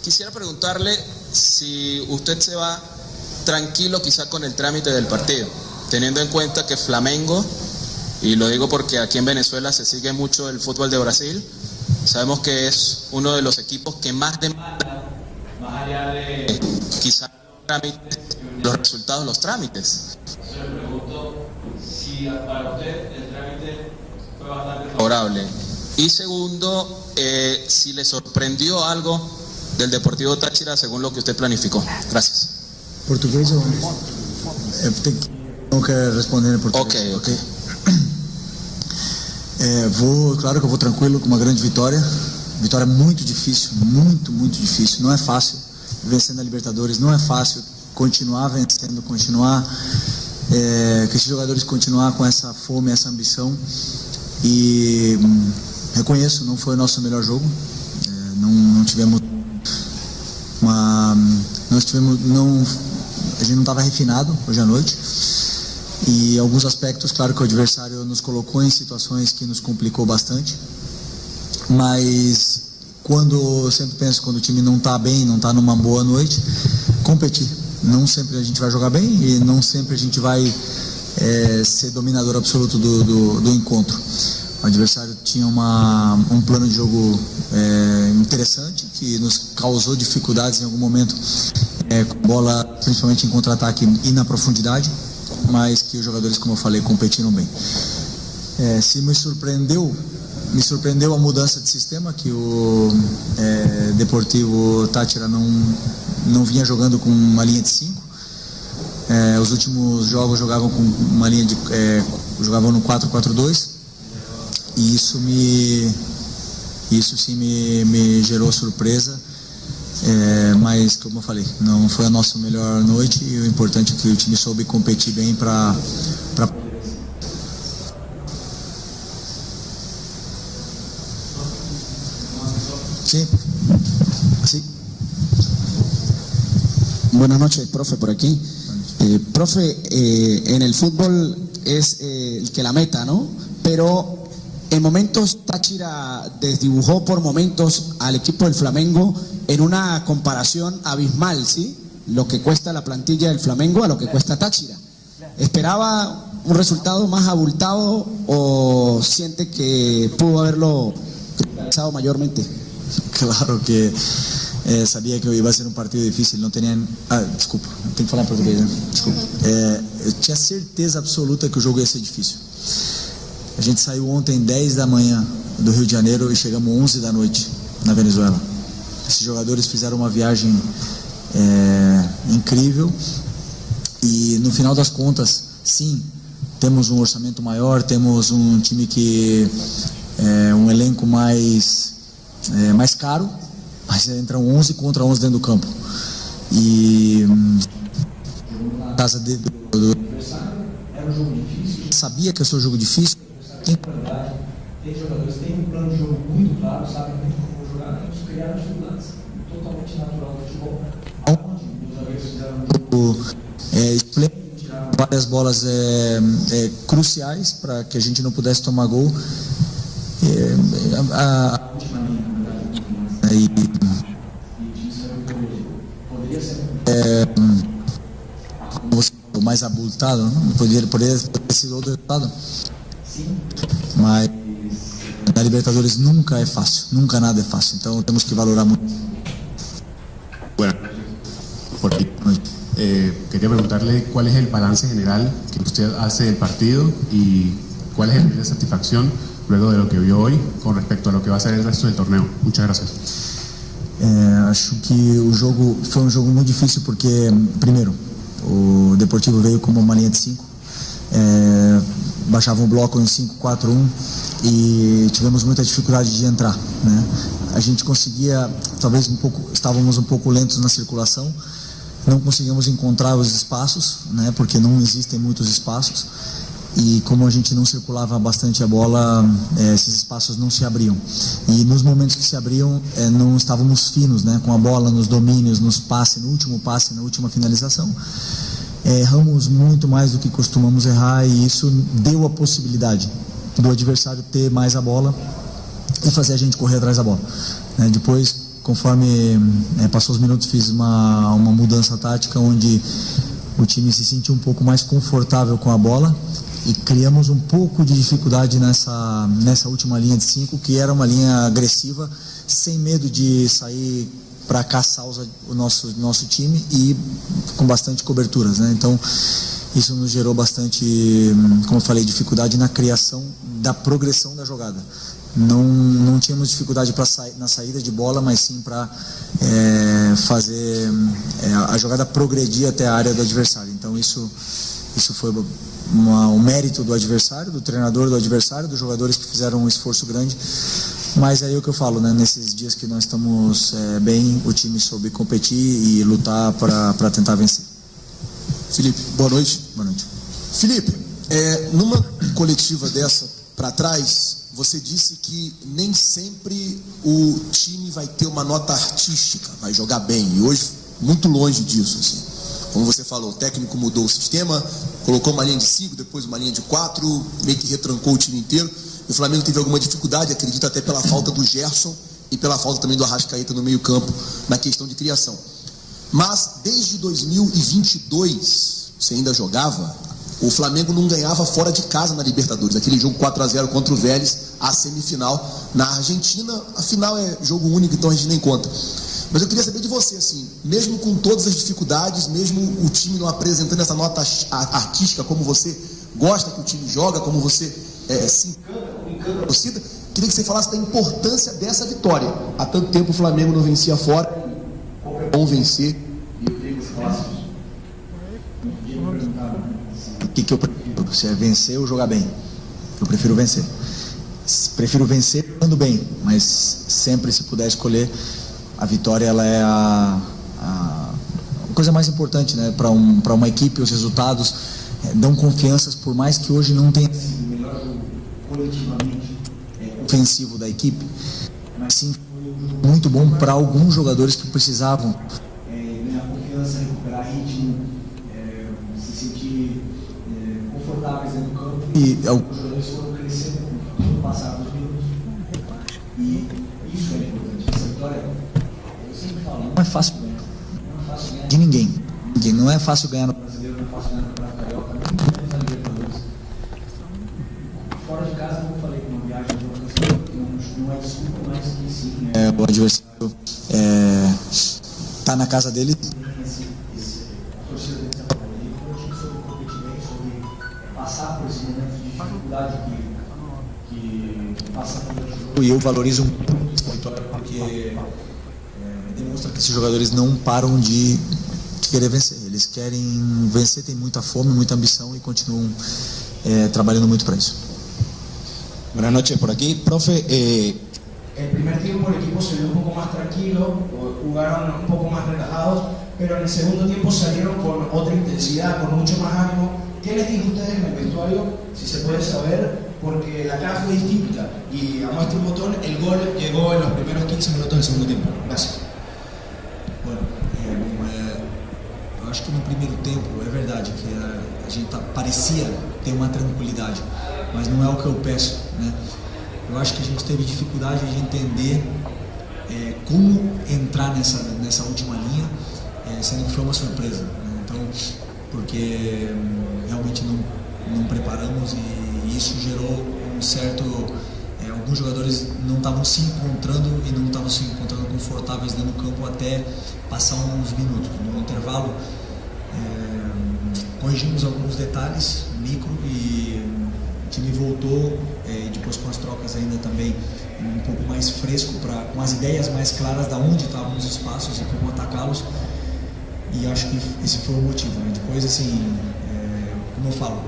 Quisiera preguntarle si usted se va tranquilo quizá con el trámite del partido, teniendo en cuenta que Flamengo, y lo digo porque aquí en Venezuela se sigue mucho el fútbol de Brasil, sabemos que es uno de los equipos que más demanda, más allá de quizá los resultados, los trámites. Yo le pregunto si para usted el trámite fue bastante favorable. Y segundo, si le sorprendió algo del Deportivo Táchira según lo que usted planificó. Gracias. Português ou não quer responder em português? Ok. Claro que eu vou tranquilo com uma grande vitória. Vitória muito difícil, muito difícil. Não é fácil vencer na Libertadores, não é fácil continuar vencendo, que esses jogadores continuar com essa fome, essa ambição. E reconheço, não foi o nosso melhor jogo. A gente não estava refinado hoje à noite, e alguns aspectos, claro que o adversário nos colocou em situações que nos complicou bastante, mas eu sempre penso, quando o time não está bem, não está numa boa noite, competir. Não sempre a gente vai jogar bem e não sempre a gente vai ser dominador absoluto do encontro. O adversário tinha um plano de jogo interessante, que nos causou dificuldades em algum momento, com bola, principalmente em contra-ataque e na profundidade, mas que os jogadores, como eu falei, competiram bem. Se me surpreendeu a mudança de sistema, que o Deportivo Táchira não vinha jogando com uma linha de 5. Os últimos jogos jogavam com uma linha jogavam no 4-4-2, e isso sim me gerou surpresa, mas como eu falei, não foi a nossa melhor noite, e o importante é que o time soube competir bem para Sí. Buenas noches, profe, por aquí. Profe, en el fútbol es el que la meta, ¿no? Pero en momentos Táchira desdibujó por momentos al equipo del Flamengo en una comparación abismal, ¿sí? Lo que cuesta la plantilla del Flamengo a lo que cuesta Táchira. ¿Esperaba un resultado más abultado o siente que pudo haberlo realizado mayormente? Claro que sabia que ia ser um partido difícil, não tinha... desculpa, tem que falar em português, né? Desculpa. Eu tinha certeza absoluta que o jogo ia ser difícil. A gente saiu ontem 10 da manhã do Rio de Janeiro e chegamos 11 da noite na Venezuela. Esses jogadores fizeram uma viagem incrível, e no final das contas, sim, temos um orçamento maior, temos um time que um elenco mais caro, mas entram 11 contra 11 dentro do campo. E a casa do adversário era um jogo difícil. Sabia que ia ser um jogo difícil. Tem qualidade, tem jogadores, tem um plano de jogo muito claro, sabem muito como jogar, eles criaram dificuldades. Totalmente natural do futebol. Onde os zagueiros fizeram tiraram várias bolas cruciais para que a gente não pudesse tomar gol. A última linha, poderia ser mais abultado, não? Poderia ter sido outro resultado. Sim. Mas na Libertadores nunca é fácil, nunca nada é fácil, então temos que valorar muito. Bueno, quería preguntarle cuál es el balance general que usted hace del partido y cuál es el nivel de satisfacción luego de lo que vio hoy con respecto a lo que va a ser el resto del torneo. Muchas gracias. Acho que o jogo foi um jogo muito difícil porque, primeiro, o Deportivo veio como uma linha de 5, baixava um bloco em 5-4-1 e tivemos muita dificuldade de entrar, né? A gente conseguia, talvez estávamos um pouco lentos na circulação, não conseguíamos encontrar os espaços, né? Porque não existem muitos espaços. E como a gente não circulava bastante a bola, esses espaços não se abriam. E nos momentos que se abriam, não estávamos finos, né, com a bola, nos domínios, nos passes, no último passe, na última finalização. Erramos muito mais do que costumamos errar, e isso deu a possibilidade do adversário ter mais a bola e fazer a gente correr atrás da bola. Depois, conforme passou os minutos, fiz uma mudança tática onde o time se sentiu um pouco mais confortável com a bola e criamos um pouco de dificuldade nessa última linha de 5, que era uma linha agressiva, sem medo de sair para caçar o nosso time e com bastante coberturas, né? Então isso nos gerou bastante, como eu falei, dificuldade na criação da progressão da jogada. Não tínhamos dificuldade na saída de bola, mas sim para fazer a jogada progredir até a área do adversário. Então isso foi um mérito do adversário, do treinador do adversário, dos jogadores que fizeram um esforço grande. Mas é aí o que eu falo, né? Nesses dias que nós estamos bem, o time soube competir e lutar para tentar vencer. Felipe, boa noite. Boa noite. Felipe, numa coletiva dessa para trás, você disse que nem sempre o time vai ter uma nota artística, vai jogar bem. E hoje, muito longe disso, assim. Como você falou, o técnico mudou o sistema, colocou uma linha de 5, depois uma linha de 4, meio que retrancou o time inteiro. E o Flamengo teve alguma dificuldade, acredito até pela falta do Gerson e pela falta também do Arrascaeta no meio-campo, na questão de criação. Mas, desde 2022, você ainda jogava, o Flamengo não ganhava fora de casa na Libertadores. Aquele jogo 4-0 contra o Vélez, a semifinal na Argentina. A final é jogo único, então a gente nem conta. Mas eu queria saber de você, assim, mesmo com todas as dificuldades, mesmo o time não apresentando essa nota artística como você gosta que o time joga, como você se encanta a torcida, queria que você falasse da importância dessa vitória. Há tanto tempo o Flamengo não vencia fora, é bom vencer. E eu queria que você falasse isso. O que eu prefiro? Se é vencer ou jogar bem? Eu prefiro vencer. Prefiro vencer jogando bem, mas sempre, se puder escolher, a vitória ela é a coisa mais importante, né? Para uma equipe, os resultados dão confianças, por mais que hoje não tenha sido o melhor jogo coletivamente ofensivo da equipe, mas sim foi muito bom para alguns jogadores que precisavam ganhar confiança, recuperar ritmo, se sentir confortáveis dentro do campo, e alguns jogadores foram crescendo no passado dos minutos, e isso é importante. Essa vitória, eu sempre falo, não é fácil ganhar de ninguém. Não é fácil ganhar no Brasileiro, não é fácil ganhar no Campeonato Carioca, nem na Libertadores. Fora de casa, como eu falei, com uma viagem de vacação, não é desculpa, mas que sim. O adversário está na casa dele. A torcida tem que ser sobre competir bem, sobre passar por esse momento de dificuldade que passa por jogo. E eu valorizo muito essa vitória porque demonstra que esses jogadores não param de querer vencer. Eles querem vencer, têm muita fome, muita ambição e continuam trabalhando muito para isso. Buenas noches, por aquí, profe. El primer tiempo el equipo se vio un poco más tranquilo, jugaron un poco más relajados, pero en el segundo tiempo salieron con otra intensidad, con mucho más ánimo. ¿Qué les dijo ustedes en el vestuario? Si se puede saber, porque la cara fue distinta y a muestra un botón, el gol llegó en los primeros 15 minutos del segundo tiempo. Gracias. Bueno, eu acho que no primeiro tempo é verdade que a gente parecia ter uma tranquilidade, mas não é o que eu peço, né? Eu acho que a gente teve dificuldade de entender como entrar nessa última linha, sendo que foi uma surpresa, né? Então, porque realmente não preparamos e isso gerou um certo... alguns jogadores não estavam se encontrando e não estavam se encontrando confortáveis dentro do campo até passar uns minutos. No intervalo, corrigimos alguns detalhes, micro, e o time voltou, depois com as trocas ainda também um pouco mais fresco, com as ideias mais claras de onde estavam os espaços e como atacá-los, e acho que esse foi o motivo, né? Depois, assim, como eu falo,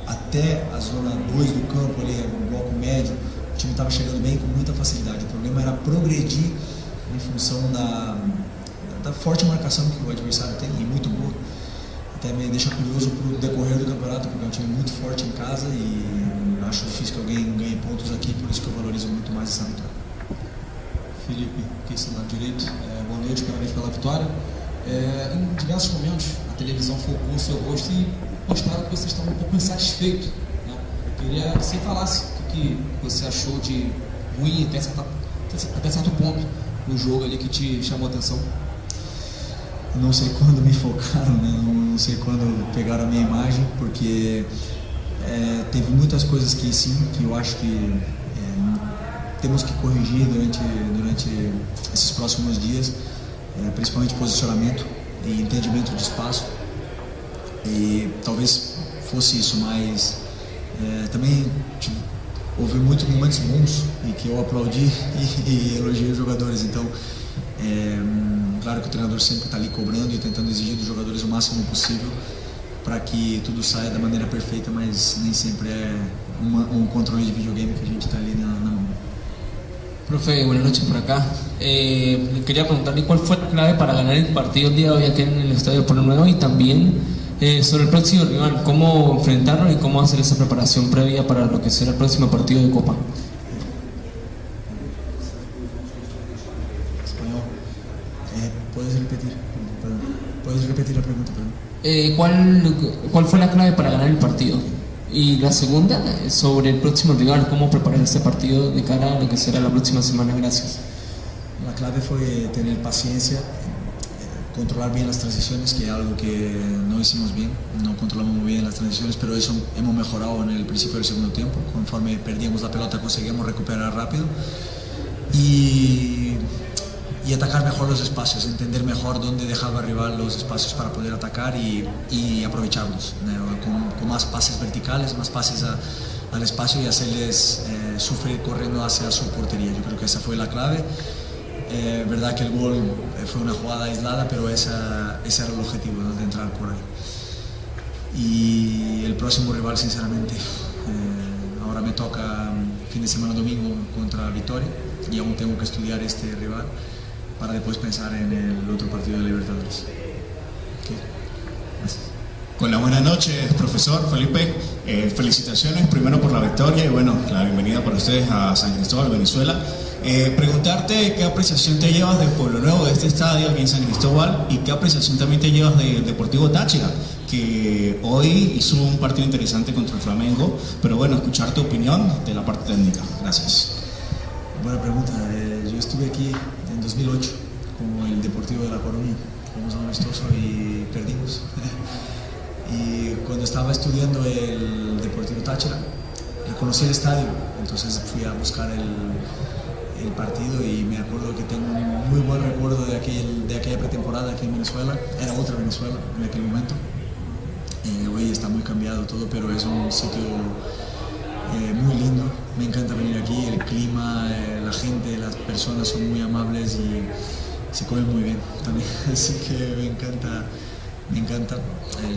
até a zona 2 do campo, ali, o bloco médio, o time estava chegando bem com muita facilidade. O problema era progredir em função da forte marcação que o adversário tem, e muito boa. Até me deixa curioso para o decorrer do campeonato, porque é um time muito forte em casa e acho difícil que alguém ganhe pontos aqui, por isso que eu valorizo muito mais essa vitória. Felipe, aqui do lado direito, boa noite, parabéns pela vitória. Em diversos momentos, a televisão focou o seu rosto e mostraram que vocês estavam um pouco insatisfeitos, né? Queria que você falasse o que você achou de ruim até certo ponto no jogo ali que te chamou a atenção? Não sei quando me focaram, né? Não sei quando pegaram a minha imagem, porque teve muitas coisas que sim, que eu acho que temos que corrigir durante esses próximos dias, principalmente posicionamento e entendimento de espaço. E talvez fosse isso, mas também houve muitos momentos bons e que eu aplaudi e elogiei os jogadores. Então, claro que o treinador sempre está ali cobrando e tentando exigir dos jogadores o máximo possível para que tudo saia da maneira perfeita, mas nem sempre é um controle de videogame que a gente está ali na mão. Profe, buenas noches por acá. Quería preguntarle cuál fue la clave para ganar el partido el día de hoy aquí en el Estadio Pueblo Nuevo y también sobre el próximo rival, cómo enfrentarlo y cómo hacer esa preparación previa para lo que será el próximo partido de Copa. Espanhol. ¿Puedes repetir la pregunta? ¿Cuál fue la clave para ganar el partido? Y la segunda, sobre el próximo rival, cómo preparar este partido de cara a lo que será la próxima semana. Gracias. La clave fue tener paciencia, controlar bien las transiciones, que es algo que no hicimos bien, no controlamos muy bien las transiciones, pero eso hemos mejorado en el principio del segundo tiempo. Conforme perdíamos la pelota conseguíamos recuperar rápido y atacar mejor los espacios, entender mejor dónde dejaba el rival los espacios para poder atacar y aprovecharlos, ¿no? con más pases verticales, más pases al espacio y hacerles sufrir corriendo hacia su portería. Yo creo que esa fue la clave. Verdad que el gol fue una jugada aislada, pero ese era el objetivo, ¿no? De entrar por ahí. Y el próximo rival, sinceramente, ahora me toca fin de semana domingo contra Vitória y aún tengo que estudiar este rival para después pensar en el otro partido de Libertadores. Okay. Gracias. Hola, buenas noches, profesor Felipe. Felicitaciones primero por la victoria y bueno, la bienvenida para ustedes a San Cristóbal, Venezuela. Preguntarte qué apreciación te llevas del Pueblo Nuevo, de este estadio aquí en San Cristóbal, y qué apreciación también te llevas del Deportivo Táchira, que hoy hizo un partido interesante contra el Flamengo, pero bueno, escuchar tu opinión de la parte técnica. Gracias. Buena pregunta. Yo estuve aquí en 2008 como el Deportivo de La Coruña, fuimos a un amistoso y perdimos. Y cuando estaba estudiando el Deportivo Táchira, reconocí el estadio, entonces fui a buscar el partido y me acuerdo que tengo un muy buen recuerdo de aquella pretemporada aquí en Venezuela. Era otra Venezuela en aquel momento. Hoy está muy cambiado todo, pero es un sitio muy lindo. Me encanta venir aquí, el clima, la gente, las personas son muy amables y se come muy bien también, así que me encanta.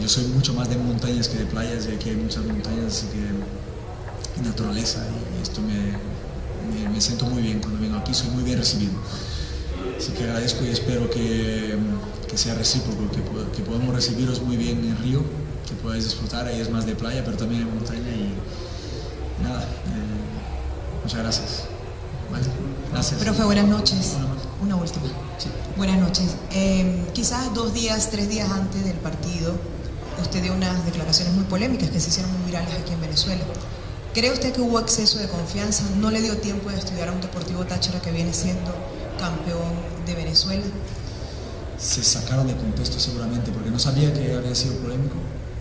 Yo soy mucho más de montañas que de playas y aquí hay muchas montañas, así que naturaleza, y esto me siento muy bien cuando vengo aquí, soy muy bien recibido. Así que agradezco y espero que sea recíproco, que podamos recibiros muy bien en Río, que podáis disfrutar. Ahí es más de playa, pero también hay montaña y nada, muchas gracias. Vale, gracias. Profe, buenas noches. Una última. Sí. Buenas noches. Quizás 2 días, 3 días antes del partido, usted dio unas declaraciones muy polémicas que se hicieron muy virales aquí en Venezuela. ¿Cree usted que hubo exceso de confianza? ¿No le dio tiempo de estudiar a un Deportivo Táchira que viene siendo campeón de Venezuela? Se sacaron de contexto seguramente, porque no sabía que había sido polémico,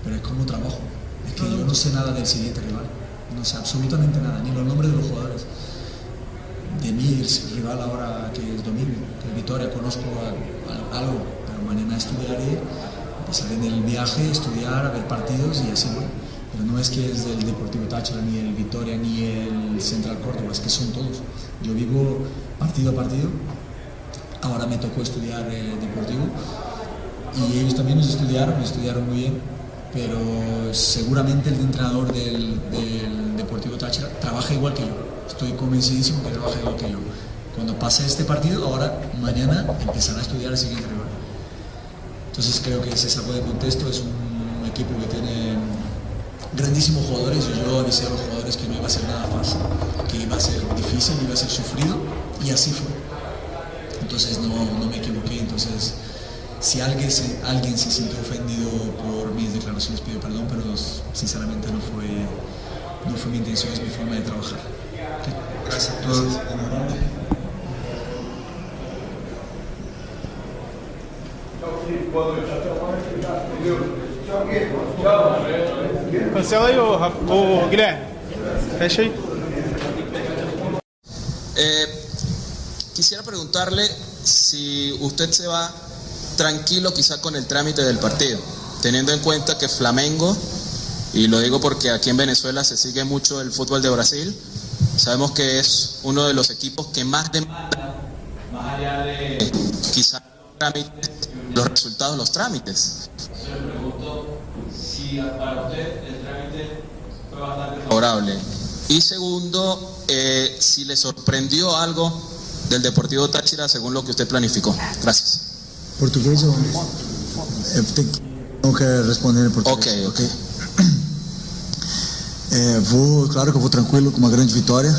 pero es como trabajo. Es que yo no sé nada del siguiente rival, no sé absolutamente nada, ni los nombres de los jugadores. De mi rival ahora, que es Domingo, que es Vitória, conozco algo, pero mañana estudiaré, empezaré en el viaje, estudiar, a ver partidos y así voy. Pero no es que es del Deportivo Táchira, ni el Vitória, ni el Central Córdoba, es que son todos. Yo vivo partido a partido. Ahora me tocó estudiar Deportivo y ellos también nos estudiaron muy bien, pero seguramente el entrenador del Deportivo Táchira trabaja igual que yo. Estoy convencidísimo que trabaja igual que yo. Cuando pase este partido, ahora, mañana, empezará a estudiar el siguiente rival. Entonces creo que se sacó de contexto, es un equipo que tiene grandísimos jugadores y yo avisé a los jugadores que no iba a ser nada fácil, que iba a ser difícil, iba a ser sufrido y así fue. Entonces no me equivoqué. Entonces, si alguien se sintió ofendido por mis declaraciones, pido perdón, pero sinceramente no fue mi intención, es mi forma de trabajar. Okay. Gracias. Cancela aí, ô Guilherme. Fecha aí. Quisiera preguntarle si usted se va tranquilo quizá con el trámite del partido, teniendo en cuenta que Flamengo, y lo digo porque aquí en Venezuela se sigue mucho el fútbol de Brasil, sabemos que es uno de los equipos que más demanda, más allá de quizá los resultados, los trámites. Yo le pregunto si para usted el trámite fue bastante favorable. Y segundo, si le sorprendió algo del Deportivo Táchira según lo que usted planificó. Gracias. Português ou... Não quer responder em português. Ok. Claro que eu vou tranquilo com uma grande vitória.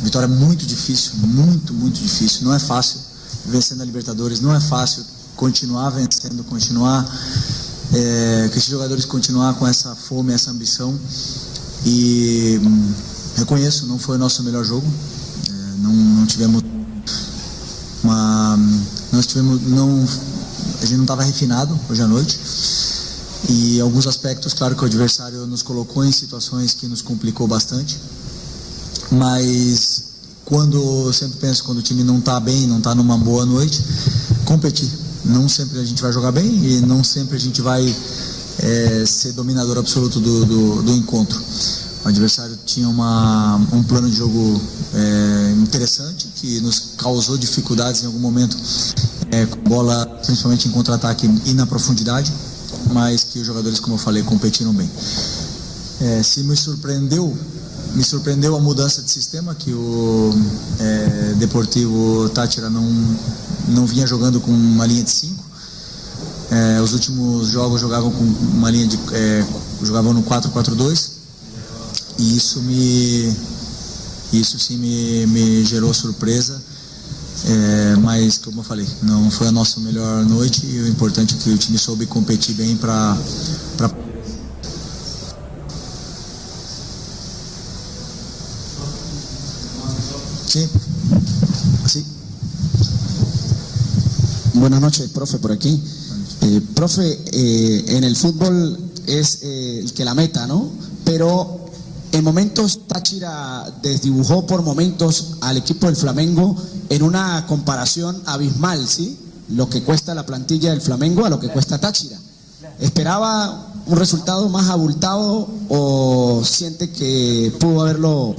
Vitória muito difícil, muito difícil. Não é fácil vencer na Libertadores, não é fácil continuar vencendo, que esses jogadores continuar com essa fome, essa ambição. E reconheço, não foi o nosso melhor jogo. A gente não estava refinado hoje à noite. E alguns aspectos, claro que o adversário nos colocou em situações que nos complicou bastante, mas eu sempre penso, quando o time não está bem, não está numa boa noite, competir. Não sempre a gente vai jogar bem e não sempre a gente vai ser dominador absoluto do encontro. O adversário tinha um plano de jogo interessante, que nos causou dificuldades em algum momento, com bola, principalmente em contra-ataque e na profundidade, mas que os jogadores, como eu falei, competiram bem. Se me surpreendeu a mudança de sistema, que o Deportivo Táchira não vinha jogando com uma linha de 5. Os últimos jogos jogavam com uma linha jogavam no 4-4-2, e isso sim me gerou surpresa. Mas, como eu falei, não foi a nossa melhor noite, e o importante é que o time soube competir bem para... Sí. Buenas noches, profe, por aquí. Profe, en el fútbol es el que la meta, ¿no? Pero en momentos Táchira desdibujó por momentos al equipo del Flamengo en una comparación abismal, ¿sí? Lo que cuesta la plantilla del Flamengo a lo que cuesta Táchira. ¿Esperaba un resultado más abultado o siente que pudo haberlo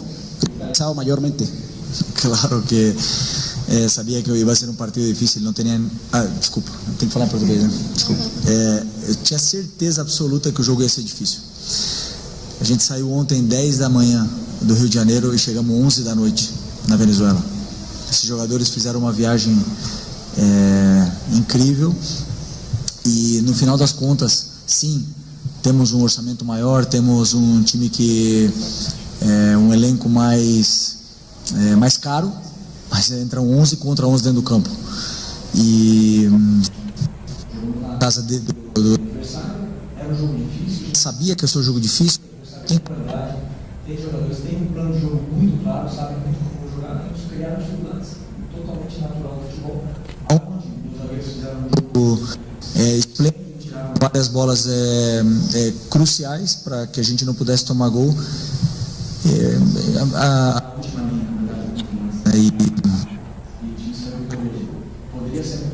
realizado mayormente? Claro que sabia que ia ser um partido difícil, não tinha... desculpa, tem que falar em português, né? Desculpa. Eu tinha certeza absoluta que o jogo ia ser difícil. A gente saiu ontem 10 da manhã do Rio de Janeiro e chegamos 11 da noite na Venezuela. Esses jogadores fizeram uma viagem incrível e, no final das contas, sim, temos um orçamento maior, temos um time que um elenco mais caro, mas entram 11 contra 11 dentro do campo. E na casa do era um jogo difícil. Sabia que ia ser um jogo difícil. Tem qualidade, tem jogadores, tem um plano de jogo muito claro, sabem muito como jogar, eles criaram dificuldades, totalmente natural do futebol. Onde os zagueiros fizeram um jogo esplêndido, tiraram várias bolas cruciais para que a gente não pudesse tomar gol. A última linha, poderia ser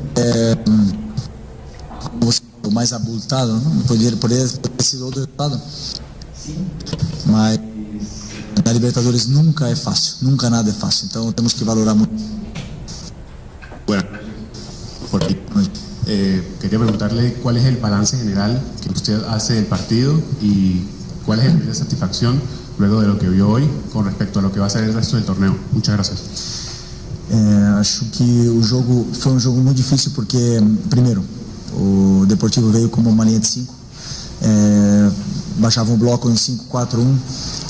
o mais abultado, não? Poderia ter sido outro resultado. Sim. Mas na Libertadores nunca é fácil, nunca nada é fácil, então temos que valorar muito. Bueno, quería preguntarle cuál es el balance general que usted hace del partido y cuál es el nivel de satisfacción luego de lo que vio hoy con respecto a lo que va a ser el resto del torneo. Muchas gracias. Acho que o jogo foi um jogo muito difícil porque, primeiro, o Deportivo veio como uma linha de 5, baixava um bloco em 5-4-1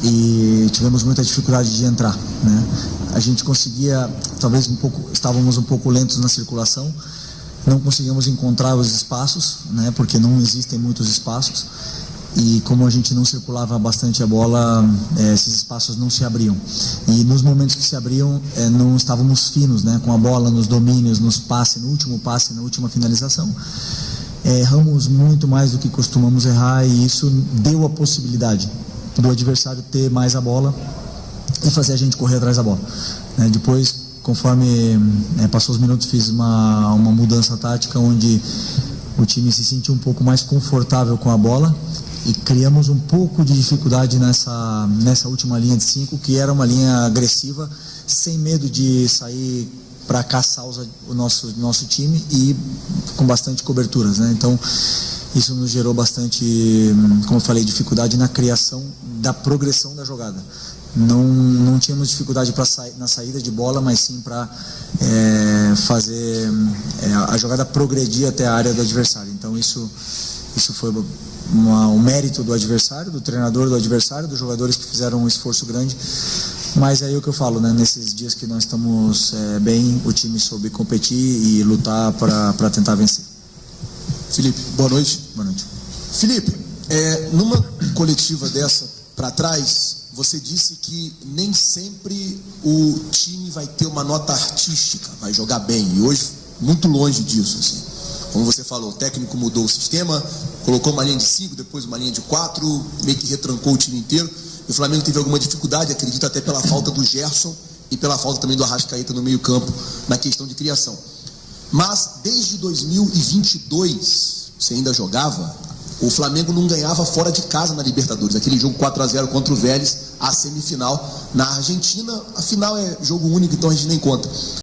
e tivemos muita dificuldade de entrar, né? A gente conseguia, talvez estávamos um pouco lentos na circulação, não conseguíamos encontrar os espaços, né? Porque não existem muitos espaços. E como a gente não circulava bastante a bola, esses espaços não se abriam. E nos momentos que se abriam, não estávamos finos, né, com a bola, nos domínios, nos passes, no último passe, na última finalização. erramos muito mais do que costumamos errar, e isso deu a possibilidade do adversário ter mais a bola e fazer a gente correr atrás da bola, né? Depois, conforme passou os minutos, fiz uma mudança tática onde o time se sentiu um pouco mais confortável com a bola e criamos um pouco de dificuldade nessa última linha de 5, que era uma linha agressiva, sem medo de sair para caçar o nosso time e com bastante coberturas, né? Então isso nos gerou bastante, como eu falei, dificuldade na criação da progressão da jogada. Não tínhamos dificuldade na saída de bola, mas sim para fazer a jogada progredir até a área do adversário. Então isso foi um mérito do adversário, do treinador do adversário, dos jogadores que fizeram um esforço grande. Mas é aí o que eu falo, né? Nesses dias que nós estamos bem, o time soube competir e lutar para tentar vencer. Felipe, boa noite. Boa noite. Felipe, numa coletiva dessa para trás, você disse que nem sempre o time vai ter uma nota artística, vai jogar bem. E hoje, muito longe disso, assim. Como você falou, o técnico mudou o sistema, colocou uma linha de 5, depois uma linha de 4, meio que retrancou o time inteiro. E o Flamengo teve alguma dificuldade, acredito até pela falta do Gerson e pela falta também do Arrascaeta no meio-campo na questão de criação. Mas desde 2022, você ainda jogava, o Flamengo não ganhava fora de casa na Libertadores. Aquele jogo 4-0 contra o Vélez, a semifinal na Argentina. A final é jogo único, então a gente nem conta.